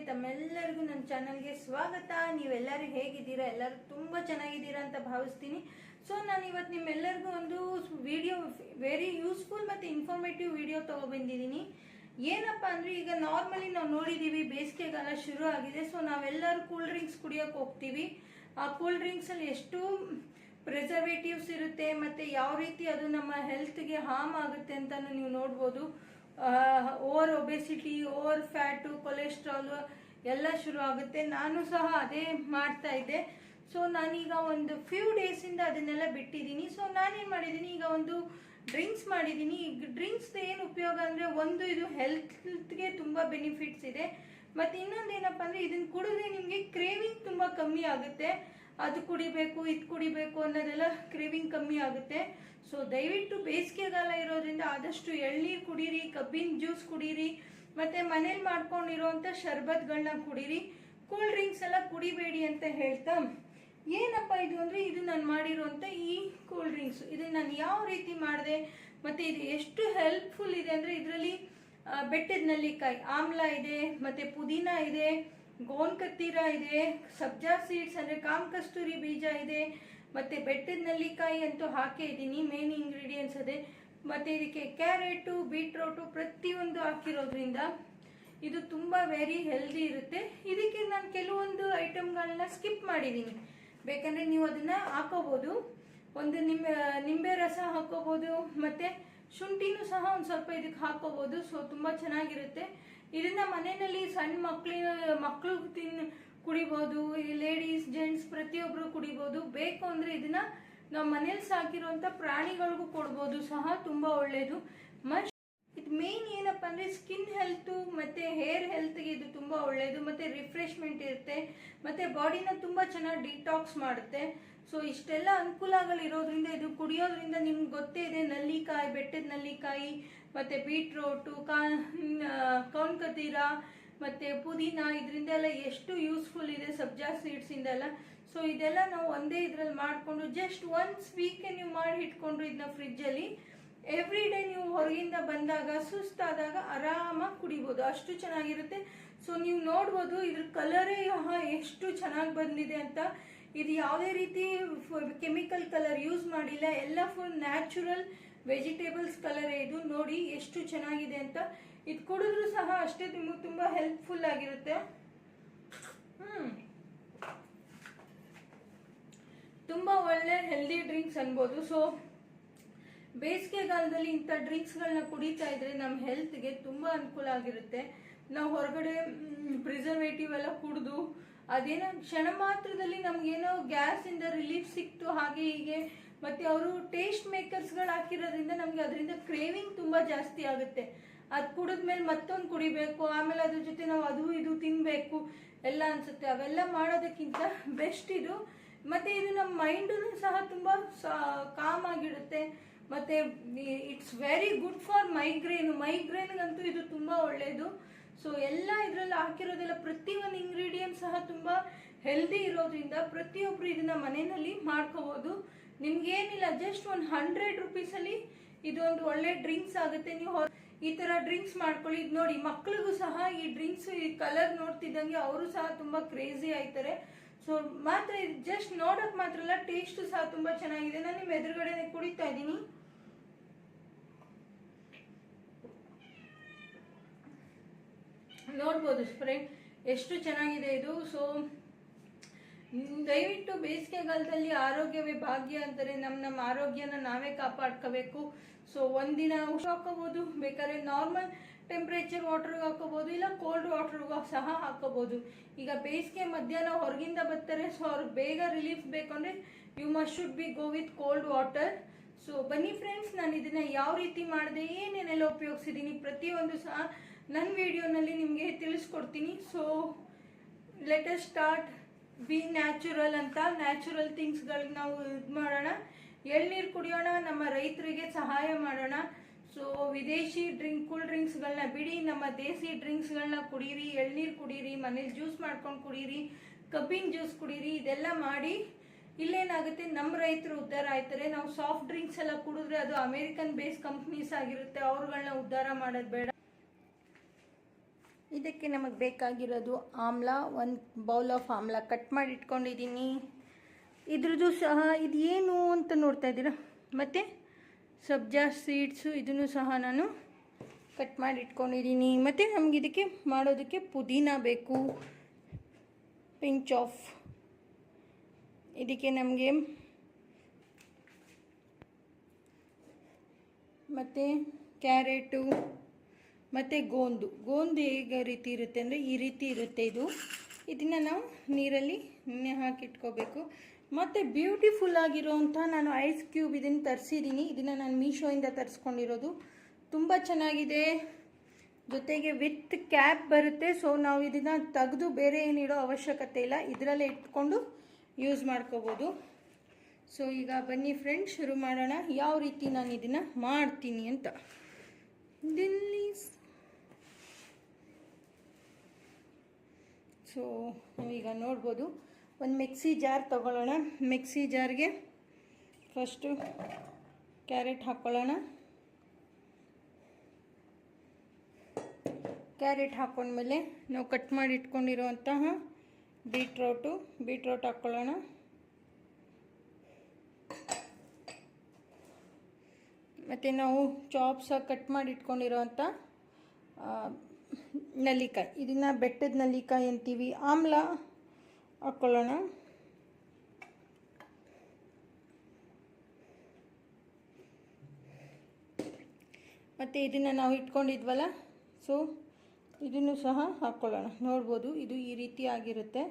ತಮ್ಮೆಲ್ಲರಿಗೂ ನನ್ನ ಚಾನಲ್ಗೆ ಸ್ವಾಗತ. ನೀವೆಲ್ಲರೂ ಹೇಗಿದ್ದೀರಾ? ಎಲ್ಲರೂ ತುಂಬ ಚೆನ್ನಾಗಿದ್ದೀರಾ ಅಂತ ಭಾವಿಸ್ತೀನಿ. ಸೊ ನಾನು ಇವತ್ತು ನಿಮ್ಮೆಲ್ಲರಿಗೂ ಒಂದು ವಿಡಿಯೋ, ವೆರಿ ಯೂಸ್ಫುಲ್ ಮತ್ತು ಇನ್ಫಾರ್ಮೇಟಿವ್ ವಿಡಿಯೋ ತೊಗೊಬಂದಿದ್ದೀನಿ. ಏನಪ್ಪ ಅಂದರೆ, ಈಗ ನಾರ್ಮಲಿ ನಾವು ನೋಡಿದ್ದೀವಿ, ಬೇಸಿಗೆಗಾಲ ಶುರು ಆಗಿದೆ. ಸೊ ನಾವೆಲ್ಲರೂ ಕೂಲ್ ಡ್ರಿಂಕ್ಸ್ ಕುಡಿಯೋಕೆ ಹೋಗ್ತೀವಿ. ಆ ಕೂಲ್ ಡ್ರಿಂಕ್ಸಲ್ಲಿ ಎಷ್ಟು ಪ್ರಿಸರ್ವೇಟಿವ್ಸ್ ಇರುತ್ತೆ ಮತ್ತು ಯಾವ ರೀತಿ ಅದು ನಮ್ಮ ಹೆಲ್ತ್ಗೆ ಹಾರ್ಮ್ ಆಗುತ್ತೆ ಅಂತ ನೀವು ನೋಡ್ಬೋದು. Over obesity, over fat, cholesterol ಎಲ್ಲ ಶುರು ಆಗುತ್ತೆ. ನಾನು ಸಹ ಅದೇ ಮಾಡ್ತಾ ಇದ್ದೆ. ಸೊ ನಾನೀಗ ಒಂದು ಫ್ಯೂ ಡೇಸಿಂದ ಅದನ್ನೆಲ್ಲ ಬಿಟ್ಟಿದ್ದೀನಿ. ಸೊ ನಾನೇನು ಮಾಡಿದ್ದೀನಿ, ಈಗ ಒಂದು ಡ್ರಿಂಕ್ಸ್ ಮಾಡಿದ್ದೀನಿ. ಈಗ ಡ್ರಿಂಕ್ಸ್ ಏನು ಉಪಯೋಗ ಅಂದರೆ, ಒಂದು ಇದು ಹೆಲ್ತ್ಗೆ ತುಂಬ ಬೆನಿಫಿಟ್ಸ್ ಇದೆ. ಮತ್ತು ಇನ್ನೊಂದು ಏನಪ್ಪ ಅಂದರೆ, ಇದನ್ನು ಕುಡಿದ್ರೆ ನಿಮಗೆ ಕ್ರೇವಿಂಗ್ ತುಂಬ ಕಮ್ಮಿ ಆಗುತ್ತೆ. ಅದು ಕುಡಿಬೇಕು, ಇದು ಕುಡಿಬೇಕು ಅನ್ನೋದೆಲ್ಲ ಕ್ರೇವಿಂಗ್ ಕಮ್ಮಿ ಆಗುತ್ತೆ. ಸೊ ದಯವಿಟ್ಟು ಬೇಸಿಗೆಗಾಲ ಇರೋದ್ರಿಂದ ಆದಷ್ಟು ಎಳ್ನೀರು ಕುಡೀರಿ, ಕಬ್ಬಿನ ಜ್ಯೂಸ್ ಕುಡೀರಿ, ಮತ್ತು ಮನೇಲಿ ಮಾಡ್ಕೊಂಡಿರೋಂಥ ಶರ್ಬತ್ಗಳನ್ನ ಕುಡೀರಿ. ಕೂಲ್ ಡ್ರಿಂಕ್ಸ್ ಎಲ್ಲ ಕುಡಿಬೇಡಿ ಅಂತ ಹೇಳ್ತಾ, ಏನಪ್ಪ ಇದು ಅಂದರೆ, ಇದು ನಾನು ಮಾಡಿರೋಂಥ ಈ ಕೂಲ್ ಡ್ರಿಂಕ್ಸ್, ಇದನ್ನು ನಾನು ಯಾವ ರೀತಿ ಮಾಡಿದೆ ಮತ್ತು ಇದು ಎಷ್ಟು ಹೆಲ್ಪ್ಫುಲ್ ಇದೆ ಅಂದರೆ, ಇದರಲ್ಲಿ ಬೆಟ್ಟದ ನೆಲ್ಲಿಕಾಯಿ, ಆಮ್ಲ ಇದೆ, ಮತ್ತು ಪುದೀನ ಇದೆ, ಗೋನ್ ಕತ್ತೀರ ಇದೆ, ಸಬ್ಜಾ ಸೀಡ್ಸ್ ಅಂದರೆ ಕಾಮಕಸ್ತೂರಿ ಬೀಜ ಇದೆ, ಮತ್ತು ಬೆಟ್ಟದ ನೆಲ್ಲಿಕಾಯಿ ಅಂತೂ ಹಾಕೇ ಇದ್ದೀನಿ, ಮೇನ್ ಇಂಗ್ರೀಡಿಯೆಂಟ್ಸ್ ಅದೇ. ಮತ್ತು ಇದಕ್ಕೆ ಕ್ಯಾರೆಟು, ಬೀಟ್ರೋಟು ಪ್ರತಿಯೊಂದು ಹಾಕಿರೋದ್ರಿಂದ ಇದು ತುಂಬ ವೆರಿ ಹೆಲ್ದಿ ಇರುತ್ತೆ. ಇದಕ್ಕೆ ನಾನು ಕೆಲವೊಂದು ಐಟಮ್ಗಳನ್ನ ಸ್ಕಿಪ್ ಮಾಡಿದ್ದೀನಿ. ಬೇಕಂದರೆ ನೀವು ಅದನ್ನು ಹಾಕೋಬೋದು. ಒಂದು ನಿಂಬೆ ರಸ ಹಾಕೋಬೋದು, ಮತ್ತು ಶುಂಠಿನೂ ಸಹ ಒಂದು ಸ್ವಲ್ಪ ಇದಕ್ಕೆ ಹಾಕೋಬೋದು. ಸೊ ತುಂಬ ಚೆನ್ನಾಗಿರುತ್ತೆ. ಇದನ್ನು ಮನೆಯಲ್ಲಿ ಸಣ್ಣ ಮಕ್ಕಳು ಕುಡಿಬೋದು, ಲೇಡೀಸ್, ಜೆಂಟ್ಸ್ ಪ್ರತಿಯೊಬ್ಬರು ಕುಡಿಬೋದು. ಬೇಕು ಅಂದರೆ ಇದನ್ನು ನಾವು ಮನೇಲಿ ಸಾಕಿರುವಂಥ ಪ್ರಾಣಿಗಳಿಗೂ ಕೊಡ್ಬೋದು ಸಹ, ತುಂಬ ಒಳ್ಳೆಯದು. ಇದು ಮೇನ್ ಏನಪ್ಪ ಅಂದರೆ, ಸ್ಕಿನ್ ಹೆಲ್ತು ಮತ್ತು ಹೇರ್ ಹೆಲ್ತ್ಗೆ ಇದು ತುಂಬ ಒಳ್ಳೆಯದು. ಮತ್ತು ರಿಫ್ರೆಶ್ಮೆಂಟ್ ಇರುತ್ತೆ, ಮತ್ತು ಬಾಡಿನ ತುಂಬ ಚೆನ್ನಾಗಿ ಡಿಟಾಕ್ಸ್ ಮಾಡುತ್ತೆ. ಸೊ ಇಷ್ಟೆಲ್ಲ ಅನುಕೂಲಗಳಿರೋದ್ರಿಂದ ಇದು ಕುಡಿಯೋದ್ರಿಂದ ನಿಮ್ಗೆ ಗೊತ್ತೇ ಇದೆ, ನೆಲ್ಲಿಕಾಯಿ, ಬೆಟ್ಟದ ನೆಲ್ಲಿಕಾಯಿ, ಮತ್ತು ಬೀಟ್ರೋಟು, ಕೌನ್ ಕತೀರ, ಮತ್ತು ಪುದೀನ, ಇದರಿಂದೆಲ್ಲ ಎಷ್ಟು ಯೂಸ್ಫುಲ್ ಇದೆ, ಸಬ್ಜಾ ಸೀಡ್ಸಿಂದೆಲ್ಲ. ಸೊ ಇದೆಲ್ಲ ನಾವು ಒಂದೇ ಇದರಲ್ಲಿ ಮಾಡಿಕೊಂಡು ಜಸ್ಟ್ ಒನ್ಸ್ ವೀಕ್ಗೆ ನೀವು ಮಾಡಿ ಇಟ್ಕೊಂಡ್ರು ಇದನ್ನ ಫ್ರಿಜ್ಜಲ್ಲಿ, ಎವ್ರಿ ಡೇ ನೀವು ಹೊರಗಿಂದ ಬಂದಾಗ, ಸುಸ್ತಾದಾಗ ಆರಾಮಾಗಿ ಕುಡಿಬೋದು, ಅಷ್ಟು ಚೆನ್ನಾಗಿರುತ್ತೆ. ಸೊ ನೀವು ನೋಡ್ಬೋದು ಇದ್ರ ಕಲರೇ ಎಷ್ಟು ಚೆನ್ನಾಗಿ ಬಂದಿದೆ ಅಂತ. ಇದು ಯಾವುದೇ ರೀತಿ ಕೆಮಿಕಲ್ ಕಲರ್ ಯೂಸ್ ಮಾಡಿಲ್ಲ, ಎಲ್ಲ ಫುಲ್ ನ್ಯಾಚುರಲ್ ವೆಜಿಟೇಬಲ್ಸ್ ಕಲರೇ ಇದು. ನೋಡಿ ಎಷ್ಟು ಚೆನ್ನಾಗಿದೆ ಅಂತ. ಇದು ಕುಡಿದ್ರೂ ಸಹ ಅಷ್ಟೇ ನಿಮಗೆ ತುಂಬ ಹೆಲ್ಪ್ಫುಲ್ ಆಗಿರುತ್ತೆ. ತುಂಬ ಒಳ್ಳೆ ಹೆಲ್ದಿ ಡ್ರಿಂಕ್ಸ್ ಅನ್ಬೋದು. ಸೊ ಬೇಸಿಗೆಗಾಲದಲ್ಲಿ ಇಂಥ ಡ್ರಿಂಕ್ಸ್ಗಳನ್ನ ಕುಡಿತಾ ಇದ್ರೆ ನಮ್ಮ ಹೆಲ್ತ್ಗೆ ತುಂಬ ಅನುಕೂಲ ಆಗಿರುತ್ತೆ. ನಾವು ಹೊರಗಡೆ ಪ್ರಿಸರ್ವೇಟಿವ್ ಎಲ್ಲ ಕುಡಿದು ಅದೇನೋ ಕ್ಷಣ ಮಾತ್ರದಲ್ಲಿ ನಮಗೇನೋ ಗ್ಯಾಸಿಂದ ರಿಲೀಫ್ ಸಿಕ್ತು ಹಾಗೆ ಹೀಗೆ, ಮತ್ತು ಅವರು ಟೇಸ್ಟ್ ಮೇಕರ್ಸ್ಗಳು ಹಾಕಿರೋದ್ರಿಂದ ನಮಗೆ ಅದರಿಂದ ಕ್ರೇವಿಂಗ್ ತುಂಬ ಜಾಸ್ತಿ ಆಗುತ್ತೆ. ಅದು ಕುಡಿದ್ಮೇಲೆ ಮತ್ತೊಂದು ಕುಡಿಬೇಕು, ಆಮೇಲೆ ಅದ್ರ ಜೊತೆ ನಾವು ಅದು ಇದು ತಿನ್ನಬೇಕು ಎಲ್ಲ ಅನಿಸುತ್ತೆ. ಅವೆಲ್ಲ ಮಾಡೋದಕ್ಕಿಂತ ಬೆಸ್ಟ್ ಇದು. ಮತ್ತು ಇದು ನಮ್ಮ ಮೈಂಡೂ ಸಹ ತುಂಬ ಕಾಮ್ ಆಗಿಡುತ್ತೆ. ಮತ್ತು ಇಟ್ಸ್ ವೆರಿ ಗುಡ್ ಫಾರ್ ಮೈಗ್ರೇನ್ಗಂತೂ ಇದು ತುಂಬ ಒಳ್ಳೆಯದು. ಸೊ ಎಲ್ಲ ಇದರಲ್ಲಿ ಹಾಕಿರೋದೆಲ್ಲ ಪ್ರತಿಯೊಂದು ಇಂಗ್ರೀಡಿಯೆಂಟ್ ಸಹ ತುಂಬ ಹೆಲ್ದಿ ಇರೋದ್ರಿಂದ ಪ್ರತಿಯೊಬ್ಬರು ಇದನ್ನು ಮನೆಯಲ್ಲಿ ಮಾಡ್ಕೋಬೋದು. ನಿಮ್ಗೇನಿಲ್ಲ, ಜಸ್ಟ್ ಒಂದು 100 ರೂಪೀಸಲ್ಲಿ ಇದೊಂದು ಒಳ್ಳೆ ಡ್ರಿಂಕ್ಸ್ ಆಗುತ್ತೆ. ನೀವು ಈ ಥರ ಡ್ರಿಂಕ್ಸ್ ಮಾಡ್ಕೊಳ್ಳಿ. ಇದು ನೋಡಿ, ಮಕ್ಕಳಿಗೂ ಸಹ ಈ ಡ್ರಿಂಕ್ಸ್, ಈ ಕಲರ್ ನೋಡ್ತಿದ್ದಂಗೆ ಅವರು ಸಹ ತುಂಬ ಕ್ರೇಜಿ ಆಯ್ತಾರೆ. ಸೊ ಮಾತ್ರ ಇದು ಜಸ್ಟ್ ನೋಡೋಕೆ ಮಾತ್ರ ಅಲ್ಲ, ಟೇಸ್ಟು ಸಹ ತುಂಬ ಚೆನ್ನಾಗಿದೆ. ನಾನು ನಿಮ್ಮ ಎದುರುಗಡೆ ಕುಡಿತಾ ಇದ್ದೀನಿ. ನೋಡ್ಬೋದು ಫ್ರೆಂಡ್ ಎಷ್ಟು ಚೆನ್ನಾಗಿದೆ ಇದು. ಸೊ ದಯವಿಟ್ಟು ಬೇಸಿಗೆಗಾಲದಲ್ಲಿ ಆರೋಗ್ಯವೇ ಭಾಗ್ಯ ಅಂತಾರೆ. ನಮ್ಮ ಆರೋಗ್ಯನ ನಾವೇ ಕಾಪಾಡ್ಕೋಬೇಕು. ಸೊ ಒಂದಿನ ಹಾಕೋಬೋದು, ಬೇಕಾದ್ರೆ ನಾರ್ಮಲ್ ಟೆಂಪ್ರೇಚರ್ ವಾಟರ್ಗೆ ಹಾಕೋಬೋದು, ಇಲ್ಲ ಕೋಲ್ಡ್ ವಾಟರ್ಗೂ ಸಹ ಹಾಕೋಬೋದು. ಈಗ ಬೇಸಿಗೆ ಮಧ್ಯಾಹ್ನ ಹೊರಗಿಂದ ಬರ್ತಾರೆ, ಸೊ ಅವ್ರಿಗೆ ಬೇಗ ರಿಲೀಫ್ ಬೇಕು ಅಂದರೆ should be go with cold water. So ಬನ್ನಿ ಫ್ರೆಂಡ್ಸ್, ನಾನು ಇದನ್ನು ಯಾವ ರೀತಿ ಮಾಡಿದೆ, ಏನೇನೆಲ್ಲ ಉಪಯೋಗಿಸಿದ್ದೀನಿ ಪ್ರತಿಯೊಂದು ಸಹ ನನ್ನ ವಿಡಿಯೋನಲ್ಲಿ ನಿಮಗೆ ತಿಳಿಸ್ಕೊಡ್ತೀನಿ. So let us start. B natural ಅಂತ ನ್ಯಾಚುರಲ್ ಥಿಂಗ್ಸ್ಗಳಿಗೆ ನಾವು ಇದು ಮಾಡೋಣ. ಎಳ್ನೀರು ಕುಡಿಯೋಣ, ನಮ್ಮ ರೈತರಿಗೆ ಸಹಾಯ ಮಾಡೋಣ. ಸೊ ವಿದೇಶಿ ಕೂಲ್ ಡ್ರಿಂಕ್ಸ್ಗಳನ್ನ ಬಿಡಿ, ನಮ್ಮ ದೇಸಿ ಡ್ರಿಂಕ್ಸ್ಗಳನ್ನ ಕುಡೀರಿ, ಎಳ್ನೀರು ಕುಡೀರಿ, ಮನೇಲಿ ಜ್ಯೂಸ್ ಮಾಡ್ಕೊಂಡು ಕುಡೀರಿ, ಕಬ್ಬಿನ ಜ್ಯೂಸ್ ಕುಡೀರಿ. ಇದೆಲ್ಲ ಮಾಡಿ ಇಲ್ಲೇನಾಗುತ್ತೆ, ನಮ್ಮ ರೈತರು ಉದ್ಧಾರ ಆಯ್ತಾರೆ. ನಾವು ಸಾಫ್ಟ್ ಡ್ರಿಂಕ್ಸ್ ಎಲ್ಲ ಕುಡಿದ್ರೆ ಅದು ಅಮೇರಿಕನ್ ಬೇಸ್ ಕಂಪ್ನೀಸ್ ಆಗಿರುತ್ತೆ, ಅವ್ರುಗಳನ್ನ ಉದ್ಧಾರ ಮಾಡೋದು ಬೇಡ. ಇದಕ್ಕೆ ನಮಗೆ ಬೇಕಾಗಿರೋದು ಆಮ್ಲ, 1 ಬೌಲ್ ಆಫ್ ಆಮ್ಲ ಕಟ್ ಮಾಡಿ ಇಟ್ಕೊಂಡಿದ್ದೀನಿ. ಇದ್ರದ್ದು ಸಹ ಇದು ಏನು ಅಂತ ನೋಡ್ತಾ ಇದ್ದೀರಾ. ಮತ್ತು ಸಬ್ಜಾ ಸೀಡ್ಸು ಇದನ್ನು ಸಹ ನಾನು ಕಟ್ ಮಾಡಿ ಇಟ್ಕೊಂಡಿದ್ದೀನಿ. ಮತ್ತು ನಮ್ಗೆ ಇದಕ್ಕೆ ಮಾಡೋದಕ್ಕೆ ಪುದೀನ ಬೇಕು, ಪಿಂಚ್ ಆಫ್. ಇದಕ್ಕೆ ನಮಗೆ ಮತ್ತು ಕ್ಯಾರೆಟು ಮತ್ತು ಗೋಂದು ಹೇಗೆ ರೀತಿ ಇರುತ್ತೆ ಅಂದರೆ ಈ ರೀತಿ ಇರುತ್ತೆ. ಇದನ್ನು ನಾವು ನೀರಲ್ಲಿ ನೆನೆ ಹಾಕಿಟ್ಕೋಬೇಕು. ಮತ್ತು ಬ್ಯೂಟಿಫುಲ್ ಆಗಿರೋವಂಥ ನಾನು ಐಸ್ ಕ್ಯೂಬ್ ಇದನ್ನು ತರಿಸಿದ್ದೀನಿ. ಇದನ್ನು ನಾನು ಮೀಶೋಯಿಂದ ತರಿಸ್ಕೊಂಡಿರೋದು. ತುಂಬ ಚೆನ್ನಾಗಿದೆ. ಜೊತೆಗೆ ವಿತ್ ಕ್ಯಾಪ್ ಬರುತ್ತೆ. ಸೊ ನಾವು ಇದನ್ನು ತೆಗೆದು ಬೇರೆ ಏನಿಡೋ ಅವಶ್ಯಕತೆ ಇಲ್ಲ, ಇದರಲ್ಲೇ ಇಟ್ಕೊಂಡು ಯೂಸ್ ಮಾಡ್ಕೋಬೋದು. ಸೊ ಈಗ ಬನ್ನಿ ಫ್ರೆಂಡ್ಸ್, ಶುರು ಮಾಡೋಣ ಯಾವ ರೀತಿ ನಾನು ಇದನ್ನು ಮಾಡ್ತೀನಿ ಅಂತ. ಸೊ ನೀವೀಗ ನೋಡ್ಬೋದು, ಒಂದು ಮಿಕ್ಸಿ ಜಾರ್ ತೊಗೊಳ್ಳೋಣ. ಮಿಕ್ಸಿ ಜಾರ್ಗೆ ಫಸ್ಟು ಕ್ಯಾರೆಟ್ ಹಾಕ್ಕೊಳ್ಳೋಣ. ಕ್ಯಾರೆಟ್ ಹಾಕ್ಕೊಂಡ್ಮೇಲೆ ನಾವು ಕಟ್ ಮಾಡಿ ಇಟ್ಕೊಂಡಿರುವಂತಹ ಬೀಟ್ರೋಟ್ ಹಾಕ್ಕೊಳ್ಳೋಣ. ಮತ್ತು ನಾವು ಚಾಪ್ಸಾಗಿ ಕಟ್ ಮಾಡಿ ಇಟ್ಕೊಂಡಿರೋವಂಥ ನೆಲ್ಲಿಕಾಯಿ, ಇದನ್ನು ಬೆಟ್ಟದ ನೆಲ್ಲಿಕಾಯಿ ಅಂತೀವಿ. ಆಮ್ಲ ಹಾಕ್ಕೊಳ್ಳೋಣ. ಮತ್ತು ಇದನ್ನು ನಾವು ಇಟ್ಕೊಂಡಿದ್ವಲ್ಲ, ಸೊ ಇದನ್ನು ಸಹ ಹಾಕ್ಕೊಳ್ಳೋಣ. ನೋಡ್ಬೋದು ಇದು ಈ ರೀತಿ ಆಗಿರುತ್ತೆ.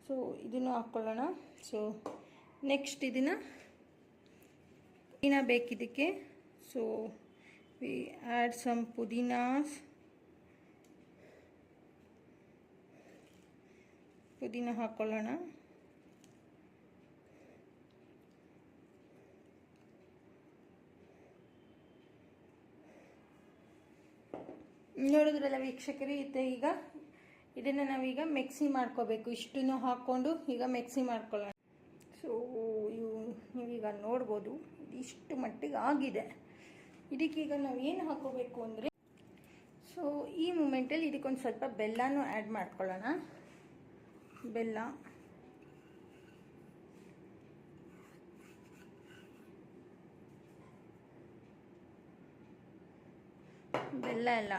ಸೊ ಇದನ್ನು ಹಾಕ್ಕೊಳ್ಳೋಣ. ಸೊ ನೆಕ್ಸ್ಟ್ ಇದನ್ನು ಪುದೀನ ಬೇಕಿದ್ದಕ್ಕೆ. ಸೊ ವಿ ಆ್ಯಡ್ ಸಮ್ ಪುದೀನ ಹಾಕ್ಕೊಳ್ಳೋಣ. ನೋಡಿದ್ರಲ್ಲ ವೀಕ್ಷಕರೇ, ಈಗ ಇದನ್ನು ನಾವೀಗ ಮಿಕ್ಸಿ ಮಾಡ್ಕೋಬೇಕು. ಇಷ್ಟನ್ನು ಹಾಕ್ಕೊಂಡು ಈಗ ಮಿಕ್ಸಿ ಮಾಡ್ಕೊಳ್ಳೋಣ. ಸೊ ನೀವೀಗ ನೋಡ್ಬೋದು ಇಷ್ಟು ಮಟ್ಟಿಗೆ ಆಗಿದೆ. ಇದಕ್ಕೀಗ ನಾವು ಏನು ಹಾಕೋಬೇಕು ಅಂದರೆ, ಸೊ ಈ ಮೂಮೆಂಟಲ್ಲಿ ಇದಕ್ಕೊಂದು ಸ್ವಲ್ಪ ಬೆಲ್ಲನೂ ಆ್ಯಡ್ ಮಾಡ್ಕೊಳ್ಳೋಣ. ಬೆಲ್ಲ ಎಲ್ಲ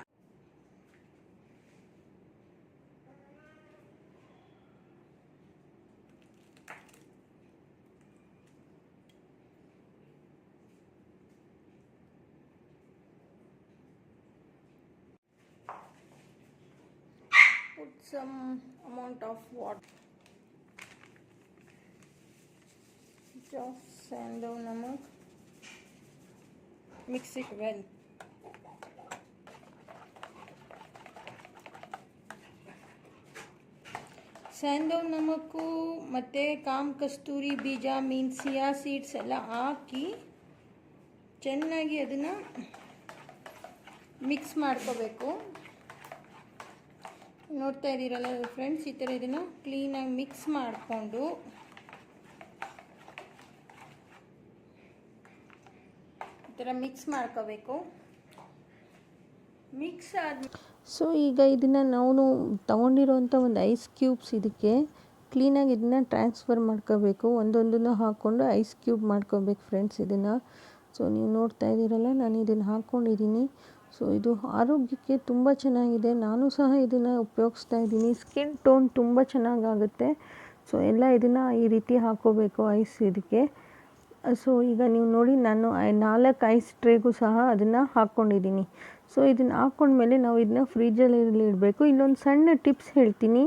put some amount of water, just sando namak, mix it well. ಸ್ಯಾಂಡೋ ನಮಕ್ಕು ಮತ್ತು ಕಾಮ್ ಕಸ್ತೂರಿ ಬೀಜ ಮೀನ್ಸ್ ಚಿಯಾ ಸೀಡ್ಸ್ ಎಲ್ಲ ಹಾಕಿ ಚೆನ್ನಾಗಿ ಅದನ್ನು ಮಿಕ್ಸ್ ಮಾಡ್ಕೋಬೇಕು. ನೋಡ್ತಾ ಇದ್ದೀರಲ್ಲ ಫ್ರೆಂಡ್ಸ್, ಈ ಥರ ಇದನ್ನು ಕ್ಲೀನಾಗಿ ಮಿಕ್ಸ್ ಮಾಡಿಕೊಂಡು ಈ ಥರ ಮಿಕ್ಸ್ ಮಾಡ್ಕೋಬೇಕು. ಮಿಕ್ಸ್ ಆದ ಸೊ ಈಗ ಇದನ್ನು ನಾವು ತೊಗೊಂಡಿರೋಂಥ ಒಂದು ಐಸ್ ಕ್ಯೂಬ್ಸ್ ಇದಕ್ಕೆ ಕ್ಲೀನಾಗಿ ಇದನ್ನು ಟ್ರಾನ್ಸ್ಫರ್ ಮಾಡ್ಕೋಬೇಕು. ಒಂದೊಂದನ್ನು ಹಾಕ್ಕೊಂಡು ಐಸ್ ಕ್ಯೂಬ್ ಮಾಡ್ಕೋಬೇಕು ಫ್ರೆಂಡ್ಸ್ ಇದನ್ನು. ಸೊ ನೀವು ನೋಡ್ತಾ ಇದ್ದೀರಲ್ಲ, ನಾನು ಇದನ್ನು ಹಾಕ್ಕೊಂಡಿದ್ದೀನಿ. ಸೊ ಇದು ಆರೋಗ್ಯಕ್ಕೆ ತುಂಬ ಚೆನ್ನಾಗಿದೆ. ನಾನು ಸಹ ಇದನ್ನು ಉಪಯೋಗಿಸ್ತಾ ಇದ್ದೀನಿ. ಸ್ಕಿನ್ ಟೋನ್ ತುಂಬ ಚೆನ್ನಾಗಾಗುತ್ತೆ. ಸೊ ಎಲ್ಲ ಇದನ್ನು ಈ ರೀತಿ ಹಾಕ್ಕೋಬೇಕು ಐಸ್ ಇದಕ್ಕೆ. ಸೊ ಈಗ ನೀವು ನೋಡಿ, ನಾನು 4 ಐಸ್ ಟ್ರೇಗೂ ಸಹ ಅದನ್ನು ಹಾಕ್ಕೊಂಡಿದ್ದೀನಿ. ಸೊ ಇದನ್ನು ಹಾಕ್ಕೊಂಡ್ಮೇಲೆ ನಾವು ಇದನ್ನ ಫ್ರಿಜ್ಜಲ್ಲಿ ಇಡಬೇಕು. ಇಲ್ಲೊಂದು ಸಣ್ಣ ಟಿಪ್ಸ್ ಹೇಳ್ತೀನಿ.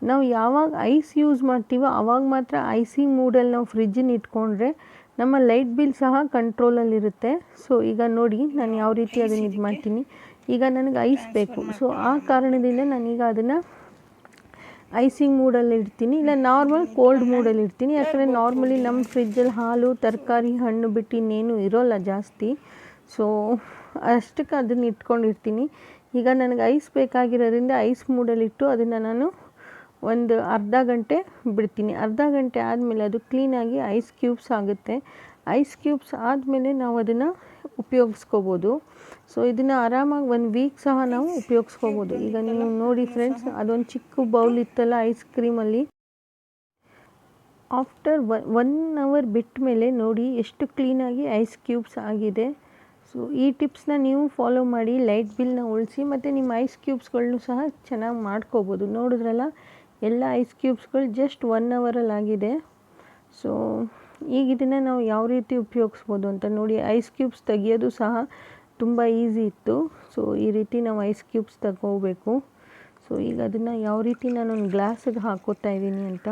ನಾವು ಯಾವಾಗ ಐಸ್ ಯೂಸ್ ಮಾಡ್ತೀವೋ ಆವಾಗ ಮಾತ್ರ ಐಸಿಂಗ್ ಮೂಡಲ್ಲಿ ನಾವು ಫ್ರಿಜ್ಜನ್ನು ಇಟ್ಕೊಂಡ್ರೆ ನಮ್ಮ ಲೈಟ್ ಬಿಲ್ ಸಹ ಕಂಟ್ರೋಲಲ್ಲಿರುತ್ತೆ. ಸೊ ಈಗ ನೋಡಿ ನಾನು ಯಾವ ರೀತಿ ಅದನ್ನು ಇದು ಮಾಡ್ತೀನಿ. ಈಗ ನನಗೆ ಐಸ್ ಬೇಕು. ಸೊ ಆ ಕಾರಣದಿಂದ ನಾನೀಗ ಅದನ್ನು ಐಸಿಂಗ್ ಮೂಡಲ್ಲಿ ಇಡ್ತೀನಿ, ಇಲ್ಲ ನಾರ್ಮಲ್ ಕೋಲ್ಡ್ ಮೂಡಲ್ಲಿ ಇಡ್ತೀನಿ. ಯಾಕಂದರೆ ನಾರ್ಮಲಿ ನಮ್ಮ ಫ್ರಿಜ್ಜಲ್ಲಿ ಹಾಲು, ತರಕಾರಿ, ಹಣ್ಣು ಬಿಟ್ಟು ಇನ್ನೇನು ಇರೋಲ್ಲ ಜಾಸ್ತಿ. ಸೊ ಅಷ್ಟಕ್ಕೆ ಅದನ್ನು ಇಟ್ಕೊಂಡಿರ್ತೀನಿ. ಈಗ ನನಗೆ ಐಸ್ ಬೇಕಾಗಿರೋದ್ರಿಂದ ಐಸ್ ಮೂಡಲ್ಲಿಟ್ಟು ಅದನ್ನು ನಾನು ಒಂದು ಅರ್ಧ ಗಂಟೆ ಬಿಡ್ತೀನಿ. ಅರ್ಧ ಗಂಟೆ ಆದಮೇಲೆ ಅದು ಕ್ಲೀನಾಗಿ ಐಸ್ ಕ್ಯೂಬ್ಸ್ ಆಗುತ್ತೆ. ಐಸ್ ಕ್ಯೂಬ್ಸ್ ಆದಮೇಲೆ ನಾವು ಅದನ್ನು ಉಪಯೋಗಿಸ್ಕೋಬೋದು. ಸೊ ಇದನ್ನು ಆರಾಮಾಗಿ 1 ವೀಕ್ ಸಹ ನಾವು ಉಪಯೋಗಿಸ್ಕೋಬೋದು. ಈಗ ನೀವು ನೋಡಿ ಫ್ರೆಂಡ್ಸ್, ಅದೊಂದು ಚಿಕ್ಕ ಬೌಲ್ ಇತ್ತಲ್ಲ ಐಸ್ ಕ್ರೀಮಲ್ಲಿ, ಆಫ್ಟರ್ 1 ಅವರ್ ಬಿಟ್ಟ ಮೇಲೆ ನೋಡಿ ಎಷ್ಟು ಕ್ಲೀನಾಗಿ ಐಸ್ ಕ್ಯೂಬ್ಸ್ ಆಗಿದೆ. ಸೊ ಈ ಟಿಪ್ಸ್ನ ನೀವು ಫಾಲೋ ಮಾಡಿ ಲೈಟ್ ಬಿಲ್ನ ಉಳಿಸಿ ಮತ್ತು ನಿಮ್ಮ ಐಸ್ ಕ್ಯೂಬ್ಸ್ಗಳನ್ನೂ ಸಹ ಚೆನ್ನಾಗಿ ಮಾಡ್ಕೋಬೋದು. ನೋಡಿದ್ರಲ್ಲ, ಎಲ್ಲ ಐಸ್ ಕ್ಯೂಬ್ಸ್ಗಳು ಜಸ್ಟ್ 1 ಅವರಲ್ಲಿ ಆಗಿದೆ. ಸೊ ಈಗ ಇದನ್ನು ನಾವು ಯಾವ ರೀತಿ ಉಪಯೋಗಿಸ್ಬೋದು ಅಂತ ನೋಡಿ. ಐಸ್ ಕ್ಯೂಬ್ಸ್ ತೆಗಿಯೋದು ಸಹ ತುಂಬ ಈಸಿ ಇತ್ತು. ಸೊ ಈ ರೀತಿ ನಾವು ಐಸ್ ಕ್ಯೂಬ್ಸ್ ತಗೋಬೇಕು. ಸೊ ಈಗ ಅದನ್ನು ಯಾವ ರೀತಿ ನಾನೊಂದು ಗ್ಲಾಸಿಗೆ ಹಾಕೋತಾ ಇದ್ದೀನಿ ಅಂತ